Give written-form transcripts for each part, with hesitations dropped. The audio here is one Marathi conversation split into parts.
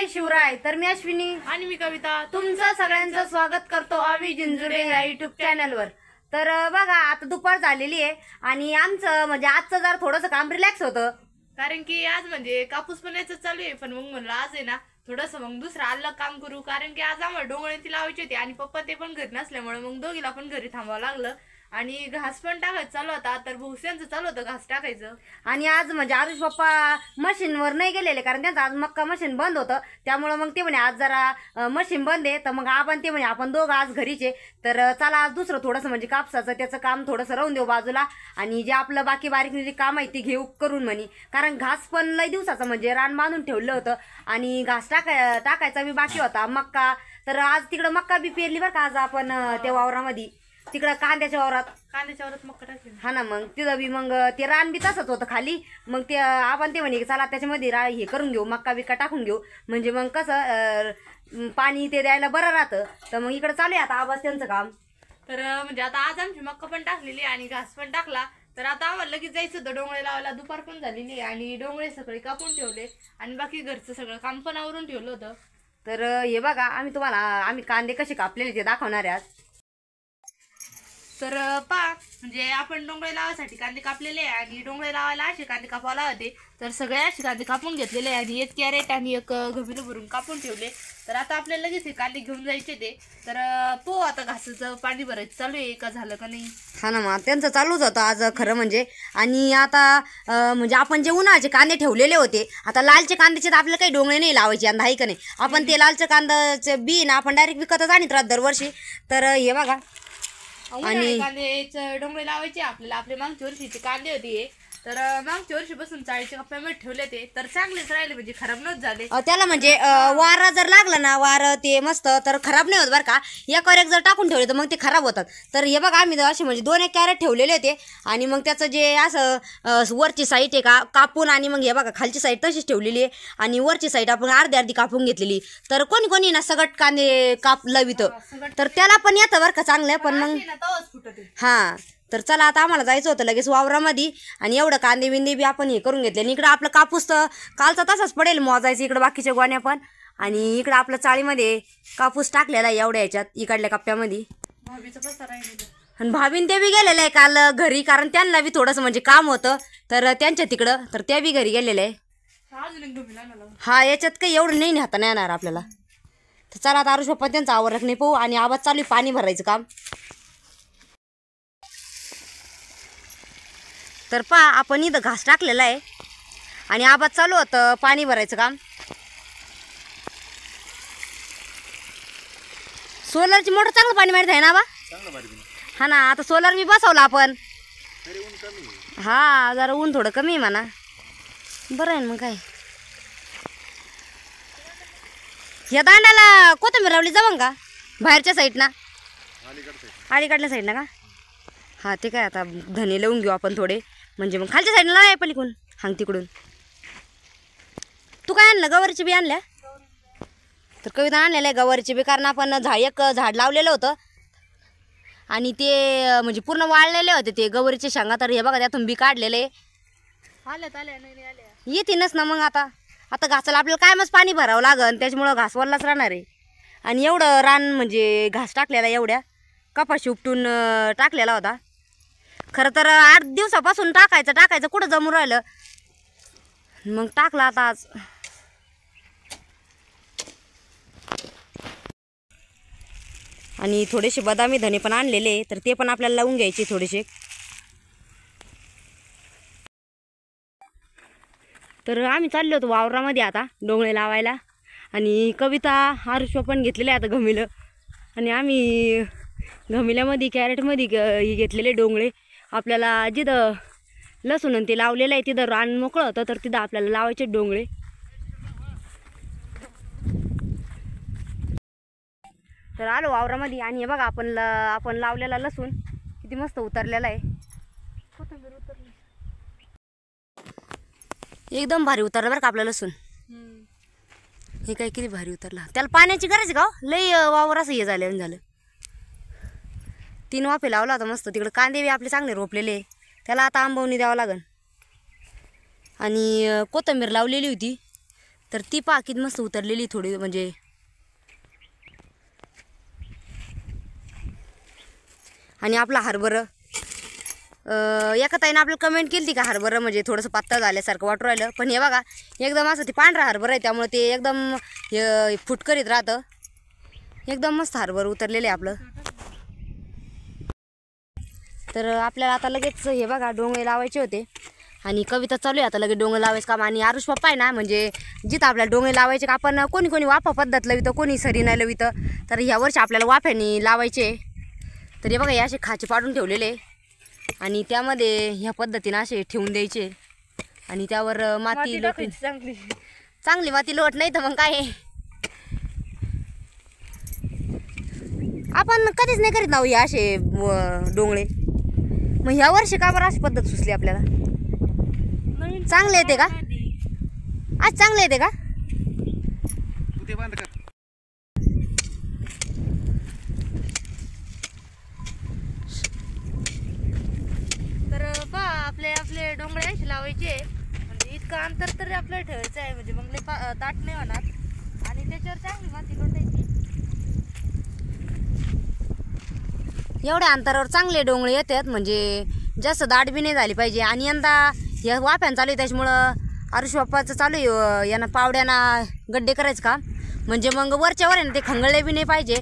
जय शिवराय। तर मी अश्विनी आणि मी कविता तुमचं सगळ्यांचं स्वागत करतो आम्ही जिंजुरे या युट्यूब चॅनलवर। तर बघा आता दुपार झालेली आहे आणि आमचं म्हणजे आजचं जरा थोडंसं काम रिलॅक्स होतं, कारण की आज म्हणजे कापूस पण यायचं चालू आहे। पण मग म्हणलं आज आहे ना थोडंसं मग दुसरं अलग काम करू, कारण की आज आम्हाला डोंगळी लावायची होती आणि पप्पा ते पण घरी नसल्यामुळे मग दोघीला पण घरी थांबावं लागलं आणि घास पण टाकायचं चालू होता। तर भोसऱ्यांचं चालू होतं घास टाकायचं। आणि आज म्हणजे आरुष पप्पा मशीनवर नाही गेलेले, कारण त्यांचं आज मक्का मशीन बंद होतं, त्यामुळे मग ते म्हणे आज जरा मशीन बंद आहे। तर मग आपण ते म्हणे आपण दोघं आज घरीचे, तर चला आज दुसरं थोडंसं म्हणजे कापसाचं त्याचं काम थोडंसं राहून देऊ बाजूला आणि जे आपलं बाकी बारीक जे काम आहे ते घेऊ करून म्हणे, कारण घास पण लई दिवसाचं म्हणजे रान बांधून ठेवलं होतं आणि घास टाकायचा बी बाकी होता मक्का। तर आज तिकडं मक्का बी पेरली बरं का आज आपण त्या वावरामध्ये, तिकडं कांद्याच्या वावरात मक्का टाकली। हा ना, मग तिथं बी मग ते रान बी तसंच होतं खाली। मग ते आपण ते म्हणे चला त्याच्यामध्ये हे करून घेऊ, मक्का बिक्का टाकून घेऊ, म्हणजे मग कसं पाणी ते द्यायला बरं राहतं। तर मग इकडं चालू आहे आता आवाज त्यांचं काम। तर म्हणजे आता आज आमची मक्का पण टाकलेली आणि घास पण टाकला। तर आता आम्हाला लगेच जायचं होतं डोंगळे लावायला, दुपार पण झालेली आणि डोंगळे सगळे कापून ठेवले आणि बाकी घरचं सगळं काम पण आवरून ठेवलं होतं। तर हे बघा आम्ही कांदे कसे कापलेले ते दाखवणार आहे आज। तर म्हणजे आपण डोंगळे लावायसाठी कांदे कापलेले आणि डोंगळे लावायला असे कांदे कापायला होते। तर सगळे असे कांदे कापून घेतलेले आणि एक कॅरेट आणि एक गव्हीला भरून कापून ठेवले। तर आता आपल्याला लगेच हे कांदे घेऊन जायचे ते। तर आता घासाचं पाणी भरायचं चालू आहे का झालं का नाही। हा ना, मग त्यांचं चालूच होतं आज खरं म्हणजे। आणि आता म्हणजे आपण जे उन्हाळ्याचे कांदे ठेवलेले होते, आता लालचे कांद्याचे तर आपल्याला काही डोंगळे नाही लावायचे यंदा, आहे का नाही। आपण ते लालचं कांद्याचं बी ना आपण डायरेक्ट विकतच आणत राहत दरवर्षी। तर हे बघा आणि कांदे डोंगळे लावायचे आपल्याला, आपले मागच्या वर्षीचे कांदे होते। तर मागच्या वर्षीपासून 40 कप्प्यामध्ये ठेवले ते, तर चांगलेच राहिले म्हणजे खराब नव्हते झाले। त्याला म्हणजे वारा जर लागला ना, वारं ते मस्त तर खराब नाही होत बरं का। एक जर टाकून ठेवले तर मग ते खराब होतात। तर हे बघा आम्ही असे म्हणजे 2-1 कॅरेट ठेवलेले होते आणि मग त्याचं जे असं वरची साईड आहे का कापून, आणि मग हे बघा खालची साईड तशीच ठेवलेली आहे आणि वरची साईड आपण अर्धी कापून घेतलेली। तर कोणी ना सगट कांदे लावितं, तर त्याला पण येतं बरं का चांगलं। पण मग हा, तर चला आता आम्हाला जायचं होतं लगेच वावरामध्ये आणि एवढं कांदे बिंदे बी आपण हे करून घेतले। आणि इकडं आपलं कापूस तर कालचा तसाच पडेल मोजायचं, इकडं बाकीच्या गोण्या पण, आणि इकडं आपलं चाळीमध्ये कापूस टाकलेला आहे एवढ्या ह्याच्यात इकडल्या कप्प्यामध्ये। आणि भाभीन ते बी गेलेलं आहे काल घरी, कारण त्यांना बी थोडंसं म्हणजे काम होतं तर त्यांच्या तिकडं, तर त्या बी घरी गेलेलं आहे। हा, याच्यात काही एवढं नाही हाता नाही येणार आपल्याला। तर चला आता आरुष पप्पा त्यांचा आवरक नाही पाहू आणि आवाज चालू पाणी भरायचं काम। तर आपण इथं घास टाकलेला आहे आणि आबाद चालू होतं पाणी भरायचं काम। सोलरची मोटर चांगलं पाणी मारत आहे ना बा। हा ना, आता सोलर बी बसवला आपण। हा, जरा ऊन थोडं कमी आहे म्हणा, बरं आहे मग काय। या दांडाला कोथिंबीर लावली जाऊन का बाहेरच्या साईडना, अलीकडल्या साईडना का। हा, ते काय आता धने लावून घेऊ आपण थोडे, म्हणजे मग खालच्या साईडला लावाय पलीकडून हांग तिकडून। तू काय आणलं, गवारीची बी आणल्या। तर कविता आणलेलं आहे गवारीची बी, कारण आपण एक झाड लावलेलं होतं आणि ते म्हणजे पूर्ण वाळलेले होते ते गवारीचे शेंगा। तर हे बघा त्यातून बी काढलेले येतीनच ना। मग आता घासाला आपल्याला काय मग पाणी भरावं लागन, त्याच्यामुळं घास वल्लाच राहणार आहे। आणि एवढं रान म्हणजे घास टाकलेला, एवढ्या कपाशी उपटून टाकलेला होता। खरं तर 8 दिवसापासून टाकायचं कुठं जमून राहिलं, मग टाकला आता आज। आणि थोडेसे बदामी धने पण आणलेले, तर ते पण आपल्याला लावून घ्यायचे थोडेसे। तर आम्ही चाललो होतो वावरामध्ये आता डोंगळे लावायला, आणि कविता आरुष पण घेतलेले आता घमिलं, आणि आम्ही घमिल्यामध्ये कॅरेटमध्ये हे घेतलेले डोंगळे। आपल्याला जिथं लसूण ते लावलेलं आहे तिथं रान मोकळं होतं, तर तिथं आपल्याला लावायचे डोंगळे। तर आलो वावरामध्ये आणि हे बघा आपण लावलेला लसूण किती मस्त उतरलेला आहे, एकदम भारी उतरला बरं का आपला लसूण। हे काय किती भारी उतरला, त्याला पाण्याची गरज का लई वावर असं हे झालं। 3 वाफे लावला होता मस्त, तिकडे कांदे बी आपले चांगले रोपलेले, त्याला आता आंबवणी द्यावं लागन। आणि कोथिंबीर लावलेली होती तर ती पहा किती मस्त उतरलेली थोडी म्हणजे. आणि आपला हरभरा एका ताईनं आपल्याला कमेंट केली ती का हरभरा म्हणजे थोडंसं पातळ झाल्यासारखं वाटू राहिलं, पण हे बघा एकदम असं ते पांढरा हरभरा आहे त्यामुळे ते एकदम फुटकरीत राहतं. एकदम मस्त हरभरा उतरलेलं आहे आपलं. तर आपल्याला आता लगेच हे बघा डोंगे लावायचे होते आणि कविता चालू आहे आता लगेच डोंगे लावायचं काम. आणि आरुष पप्पा आहे ना म्हणजे जिथं आपल्याला डोंगे लावायचे का आपण कोणी कोणी वाफा पद्धत लावितं, कोणी सरी नाही लावितं. तर ह्या वर्षी आपल्याला वाफ्याने लावायचे. तर हे बघा हे असे खाचे पाडून ठेवलेले आणि त्यामध्ये ह्या पद्धतीने असे ठेवून द्यायचे आणि त्यावर माती चांगली माती लोट नाही तर मग काय आपण कधीच नाही करीत ना हे असे डोंगळे. मग ह्या वर्षी का बरं अशी पद्धत सुचली आपल्याला? चांगले येते का आज? चांगले येते का? तर पहा आपले आपले डोंगळे असे लावायचे म्हणजे इतकं अंतर तरी आपल्याला ठेवायचं आहे म्हणजे मग लय दाट नाही होणार आणि त्याच्यावर चांगली माती लोटायची. एवढ्या अंतरावर चांगले डोंगळे येतात म्हणजे जास्त दाट बी नाही झाली पाहिजे. आणि यंदा या वाफ्यानं चालू आहे त्याच्यामुळं आरुष बाप्पाचं चालू आहे यांना पावड्यांना गड्डे करायचं का म्हणजे मग वरच्यावर आहे ना ते खंगळले बी नाही पाहिजे.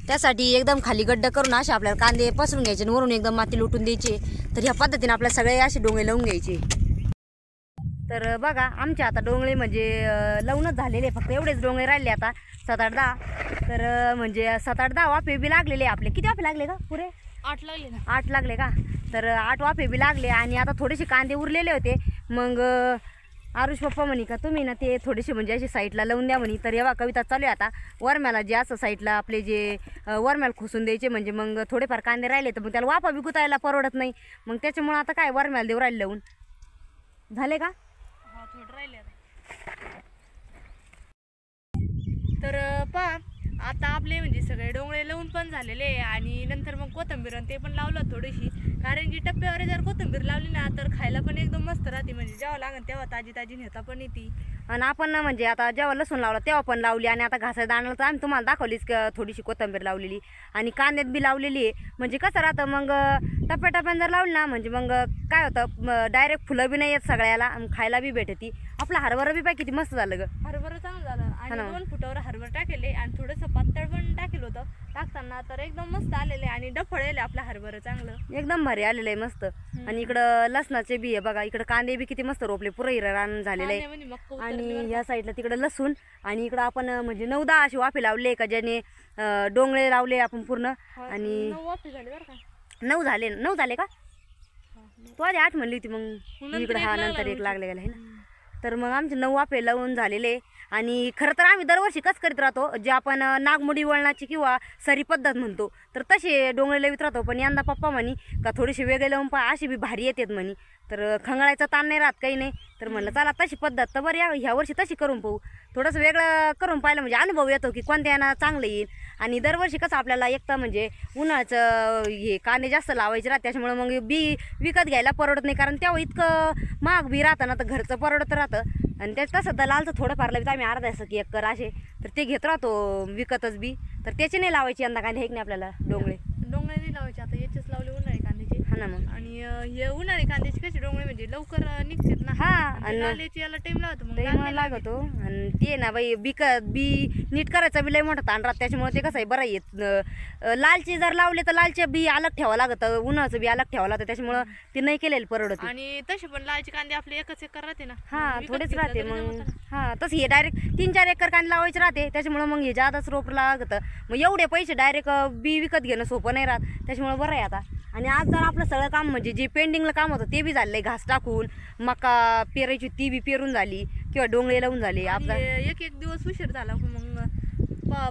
त्यासाठी एकदम खाली गड्डे करून असे आपल्याला कांदे पसरून घ्यायचे आणि वरून एकदम माती लुटून द्यायची. तर ह्या पद्धतीने आपल्याला सगळे असे डोंगळे लावून घ्यायचे. तर बघा आमचे आता डोंगळे म्हणजे लावूनच झालेले, फक्त एवढेच डोंगळे राहिले आता 7-8-10. तर म्हणजे 7-8-10 वाफे बी लागलेले आपले. किती वाफे लागले का पुरे? 8 लागले ना. 8 लागले का? तर 8 वाफे बी लागले आणि आता थोडेसे कांदे उरलेले होते. मग आरुष पप्पा म्हणे का तुम्ही ना ते थोडेसे म्हणजे असे साईडला लावून द्या म्हणे. तर एव्हा कविता चालू आहे आता वरम्याला जे असं साईडला आपले जे वरम्याला खोसून द्यायचे म्हणजे मग थोडेफार कांदे राहिले तर मग त्याला वाफा बी गुतायला परवडत नाही. मग त्याच्यामुळं आता काय वरम्याला देऊ राहिले लावून. झाले का? थोडं राहिले. तर पहा आता आपले म्हणजे सगळे डोंगळे लावून पण झालेले आणि नंतर मग कोथिंबीर आणि ते पण लावलं थोडीशी, कारण की टप्प्यावर जर कोथिंबीर लावली ना तर खायला पण एकदम मस्त राहते म्हणजे जेव्हा लागेल तेव्हा ताजी ताजी नेता पण येते. आणि आपण ना म्हणजे आता जेव्हा लसूण लावला तेव्हा पण लावली आणि आता घासायला आणलं तर आम्ही तुम्हाला दाखवलीच थोडीशी कोथिंबीर लावलेली आणि कांद्यात बी लावलेली आहे. म्हणजे कसं राहतं मग टप्प्याटप्प्यानं जर लावली ना म्हणजे मग काय होतं डायरेक्ट फुलं बी नाही येत सगळ्याला खायला बी भेटती. आपला हरभरा बी पाय किती मस्त झालं ग. हरभरा चांगलं झालं आणि 2 फुटावर हरभरा टाकेले आणि थोडंसं पातळ पण टाकेल होतं टाकताना तर एकदम मस्त आलेले आणि डफळेले आपला हरभरा चांगलं एकदम भारी आलेलं आहे मस्त. आणि इकडं लसणाचे बी आहे बघा, इकडं कांदे बी किती मस्त रोपले पुरं हिरा रान झालेलं आहे. आणि या साईडला तिकडं लसूण आणि इकडं आपण म्हणजे 9-10 असे वाफे लावले का ज्याने डोंगळे लावले आपण पूर्ण. आणि 9 वाफे झाले बरं का. 9 झाले का? तू आधी 8 म्हणली होती मग इकडं हा नंतर 1 लागले गेला आहे ना. तर मग आमचे 9 वाफे लावून झालेले. आणि खरं तर आम्ही दरवर्षी कसं करीत राहतो जे आपण नागमोडी वळणाची किंवा सरी पद्धत म्हणतो तर तसे डोंगळे लावित राहतो. पण यंदा पप्पा म्हणे का थोडेसे वेगळे लावून पहा असे बी भारी येतात म्हणे. तर खंगळायचा ताण नाही राहत काही नाही. तर म्हणलं चला तशी पद्धत तर बरं ह्या वर्षी तशी करून पाहू. थोडंसं वेगळं करून पाहिलं म्हणजे अनुभव येतो की कोणत्या यानं चांगलं येईल. आणि दरवर्षी कसं आपल्याला एक तर म्हणजे उन्हाळ्याचं हे कांदे जास्त लावायचे राहत त्याच्यामुळे मग बी विकत घ्यायला परवडत नाही, कारण तेव्हा इतकं महाग बी राहतं ना तर घरचं परवडत राहतं. आणि त्यात तसं दलालचं थोडंफार लावतं आम्ही अर्धा की 1 कर असे तर ते घेत राहतो विकतच बी. तर त्याचे नाही लावायचे यंदा कांदे हे नाही आपल्याला डोंगळे नाही लावायचे आता याचेच लावले उन्हाळी कांद्याचे. हा ना मग. आणि हे उन्हाळी कांद्याचे कसे डोंगळे म्हणजे लवकर निघतात ना. हा आणि लाल्याची याला टाइम लागतो मग टाइम लागतो. आणि ते ना बाई बी नीट करायचा बी लय मोठा ताण राहत त्याच्यामुळे ते कसं आहे बरं येत. लालचे जर लावले तर लालचे बी अलग ठेवावं लागतं, उन्हाचं बी अलग ठेवावं लागतं त्याच्यामुळं ते नाही केलेलं परवडत. आणि तसे पण लालचे कांदे आपले 1 एकर राहते ना. हा थोडेच राहते मग. हा तसं हे डायरेक्ट 3-4 एकर कांदे लावायचे राहते त्याच्यामुळे मग हे जादाच रोप लागतं. मग एवढे पैसे डायरेक्ट बी विकत घेणं सोपं नाही राहत त्याच्यामुळे बरं आहे आता. आणि आज जर आपलं सगळं काम म्हणजे जे पेंडिंगला काम होतं ते बी झालंय. घास टाकून मका पेरायची ती बी पेरून झाली किंवा डोंगळे लावून झाले. आपला 1 दिवस उशीर झाला मग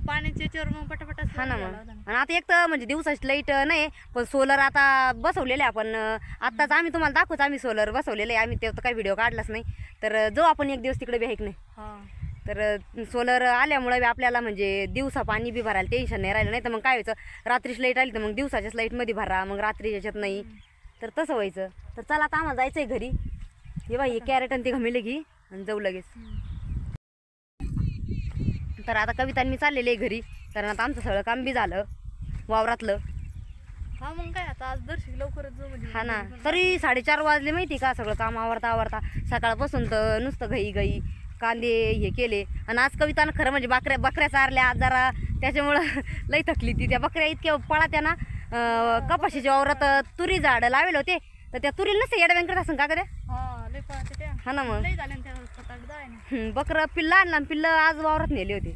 पाण्याच्या याच्यावर मग पटापट. हा ना मग. आणि आता एक तर म्हणजे दिवसाची लाईट नाही पण सोलर आता बसवलेले आपण आत्ताच आम्ही तुम्हाला दाखवतो. आम्ही सोलर बसवलेले आम्ही ते काही व्हिडिओ काढलाच नाही. तर जो आपण 1 दिवस तिकडे बी आहे की नाही. तर सोलर आल्यामुळे आपल्याला म्हणजे दिवसा पाणी बी भरायला टेन्शन नाही राहिलं. नाही तर मग काय व्हायचं रात्रीच लाईट आली तर मग दिवसाच्याच लाईटमध्ये भरा मग रात्री याच्यात नाही. तर तसं व्हायचं. तर चला आता आम्हाला जायचं आहे घरी. हे बाई हे कॅरेट आणि ते घमेले घे आणि जाऊ लगेच. तर आता कवितांनी चाललेले आहे घरी, कारण आता आमचं सगळं काम बी झालं वावरातलं. हा मग काय आता आज दर्शक लवकरच जाऊ म्हणजे. हा ना, तरी 4:30 वाजले माहिती का, सगळं काम आवरता सकाळपासून तर नुसतं घई कांदे हे केले. आणि आज कवितानं खरं म्हणजे बकऱ्या चारल्या आज जरा, त्याच्यामुळं लई थकली ती. त्या बकऱ्या इतक्या पळा त्यांना कपाशीच्या वावरात तुरी झाडं लावेल होते, तर त्या तुरीला नसते येड्या बँकेत असं का कद्या. हा लय पळते त्या. हा ना मग लय झाले ना त्या 7-8 आहे ना. बकरं पिल्लं आणलं आणि पिल्लं आज वावरात नेले होते.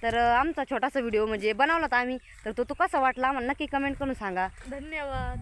तर आमचा छोटासा व्हिडिओ म्हणजे बनवला होता आम्ही, तर तो कसा वाटला आम्हाला नक्की कमेंट करून सांगा. धन्यवाद.